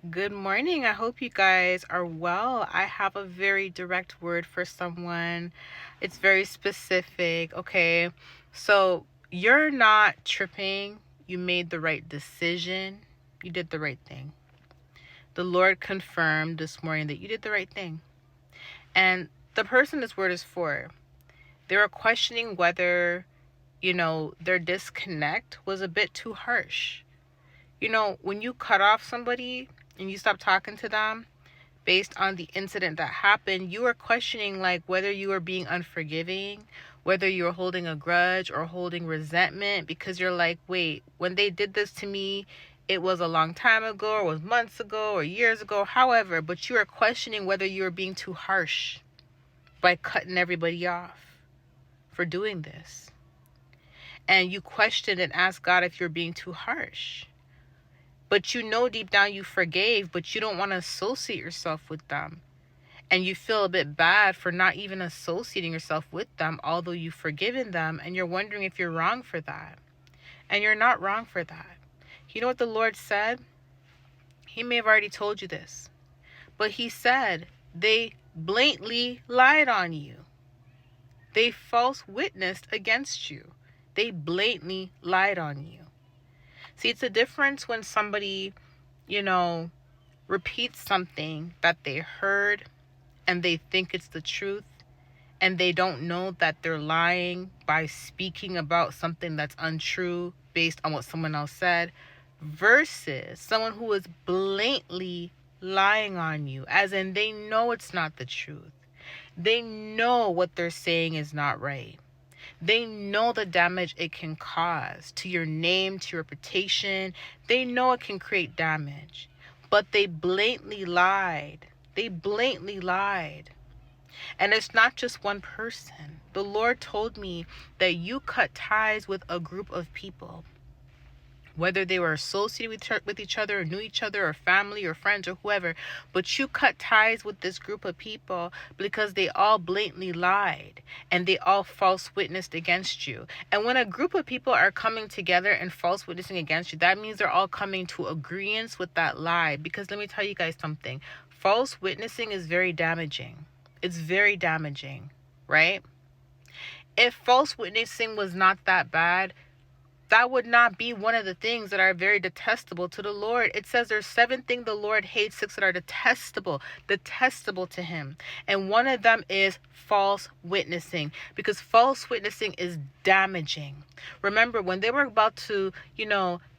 Good morning. I hope you guys are well. I have a very direct word for someone. It's very specific. Okay. So you're not tripping. You made the right decision. You did the right thing. The Lord confirmed this morning that you did the right thing. And the person this word is for, they were questioning whether, their disconnect was a bit too harsh. When you cut off somebody and you stop talking to them, based on the incident that happened, you are questioning like whether you are being unforgiving, whether you're holding a grudge or holding resentment, because you're like, wait, when they did this to me, it was a long time ago, or was months ago, or years ago, however, but you are questioning whether you are being too harsh by cutting everybody off for doing this. And you question and ask God if you're being too harsh. But you know deep down you forgave, but you don't want to associate yourself with them. And you feel a bit bad for not even associating yourself with them, although you've forgiven them, and you're wondering if you're wrong for that. And you're not wrong for that. You know what the Lord said? He may have already told you this, but he said they blatantly lied on you. They false witnessed against you. They blatantly lied on you. See, it's a difference when somebody, repeats something that they heard and they think it's the truth, and they don't know that they're lying by speaking about something that's untrue based on what someone else said, versus someone who is blatantly lying on you, as in they know it's not the truth. They know what they're saying is not right. They know the damage it can cause to your name, to your reputation. They know it can create damage, but they blatantly lied. They blatantly lied. And it's not just one person. The Lord told me that you cut ties with a group of people, whether they were associated with each other or knew each other or family or friends or whoever, but you cut ties with this group of people because they all blatantly lied and they all false witnessed against you. And when a group of people are coming together and false witnessing against you, that means they're all coming to agreement with that lie. Because let me tell you guys something. False witnessing is very damaging. It's very damaging, right? If false witnessing was not that bad, that would not be one of the things that are very detestable to the Lord. It says there's 7 things the Lord hates, 6 that are detestable to him. And one of them is false witnessing, because false witnessing is damaging. Remember, when they were about to,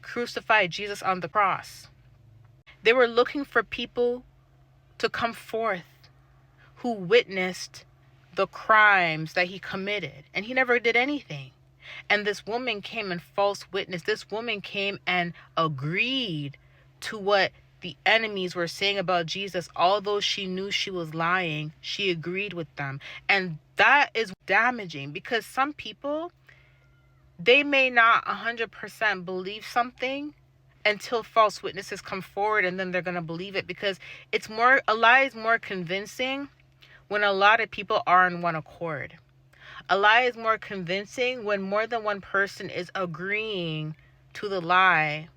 crucify Jesus on the cross, they were looking for people to come forth who witnessed the crimes that he committed, and he never did anything. And this woman came and false witness. This woman came and agreed to what the enemies were saying about Jesus. Although she knew she was lying, she agreed with them. And that is damaging, because some people, they may not 100% believe something until false witnesses come forward, and then they're going to believe it, because a lie is more convincing when a lot of people are in one accord. A lie is more convincing when more than one person is agreeing to the lie.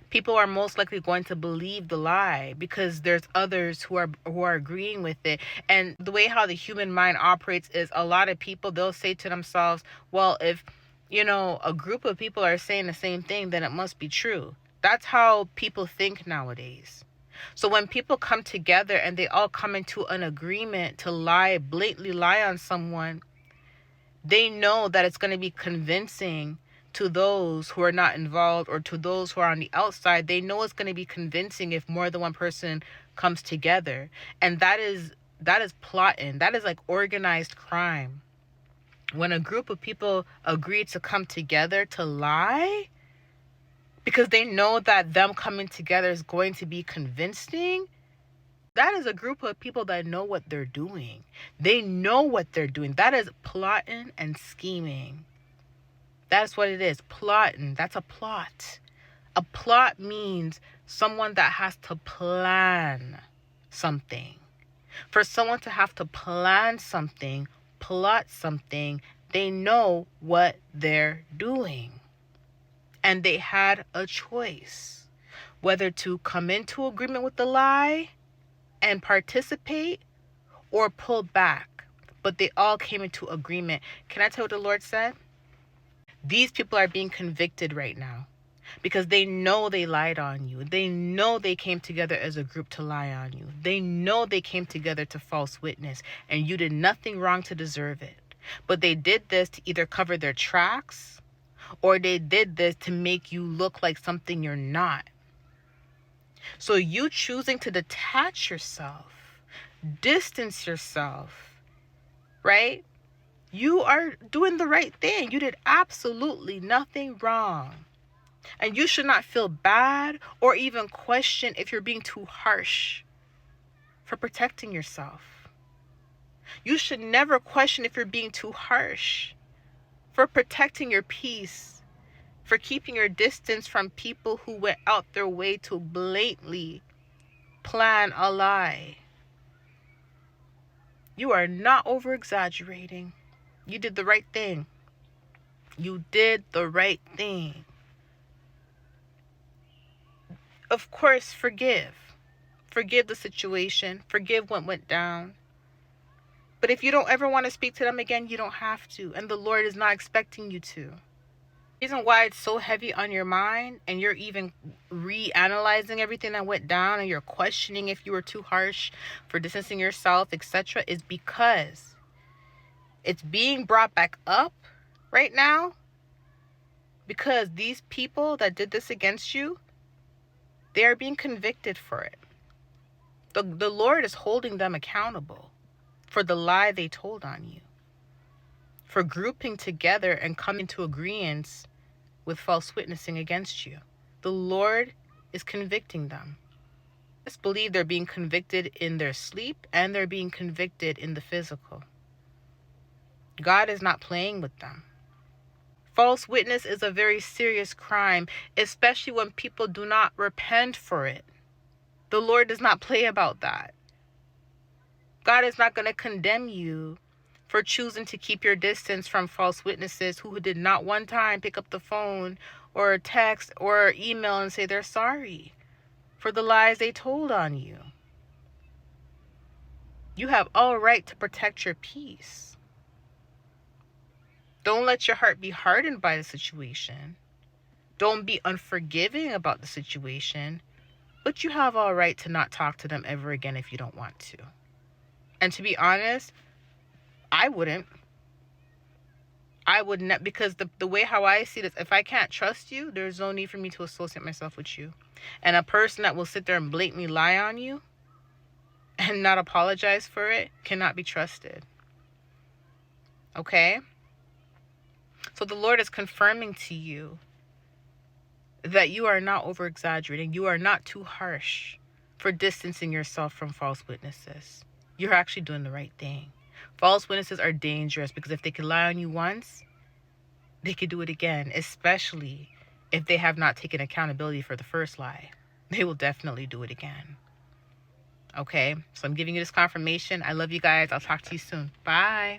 People are most likely going to believe the lie because there's others who are agreeing with it. And the way how the human mind operates is, a lot of people, they'll say to themselves, well, if a group of people are saying the same thing, then it must be true. That's how people think nowadays. So when people come together and they all come into an agreement to lie, blatantly lie on someone, they know that it's going to be convincing to those who are not involved, or to those who are on the outside. They know it's going to be convincing if more than one person comes together. And that is plotting. That is like organized crime. When a group of people agree to come together to lie because they know that them coming together is going to be convincing, that is a group of people that know what they're doing. They know what they're doing. That is plotting and scheming. That's what it is. Plotting. That's a plot. A plot means someone that has to plan something. For someone to have to plan something, plot something, they know what they're doing. And they had a choice. whether to come into agreement with the lie and participate or pull back. But they all came into agreement. Can I tell what the Lord said? These people are being convicted right now because they know they lied on you. They know they came together as a group to lie on you. They know they came together to false witness, and you did nothing wrong to deserve it. But they did this to either cover their tracks, or they did this to make you look like something you're not. So you choosing to detach yourself, distance yourself, right? You are doing the right thing. You did absolutely nothing wrong. And you should not feel bad or even question if you're being too harsh for protecting yourself. You should never question if you're being too harsh for protecting your peace, for keeping your distance from people who went out their way to blatantly plan a lie. You are not over-exaggerating. You did the right thing. You did the right thing. Of course, forgive. Forgive the situation. Forgive what went down. But if you don't ever want to speak to them again, you don't have to. And the Lord is not expecting you to. The reason why it's so heavy on your mind and you're even reanalyzing everything that went down and you're questioning if you were too harsh for distancing yourself, etc., is because it's being brought back up right now because these people that did this against you, they are being convicted for it. The Lord is holding them accountable for the lie they told on you, for grouping together and coming to agreement with false witnessing against you. The Lord is convicting them. Just believe they're being convicted in their sleep and they're being convicted in the physical. God is not playing with them. False witness is a very serious crime, especially when people do not repent for it. The Lord does not play about that. God is not going to condemn you for choosing to keep your distance from false witnesses who did not one time pick up the phone or text or email and say they're sorry for the lies they told on you. You have all right to protect your peace. Don't let your heart be hardened by the situation. Don't be unforgiving about the situation. But you have all right to not talk to them ever again if you don't want to. And to be honest, I wouldn't. I would not, because the way how I see this, if I can't trust you, there's no need for me to associate myself with you. And a person that will sit there and blatantly lie on you and not apologize for it cannot be trusted. Okay? So the Lord is confirming to you that you are not over-exaggerating. You are not too harsh for distancing yourself from false witnesses. You're actually doing the right thing. False witnesses are dangerous because if they could lie on you once, they could do it again, especially if they have not taken accountability for the first lie. They will definitely do it again. Okay? So I'm giving you this confirmation. I love you guys. I'll talk to you soon. Bye.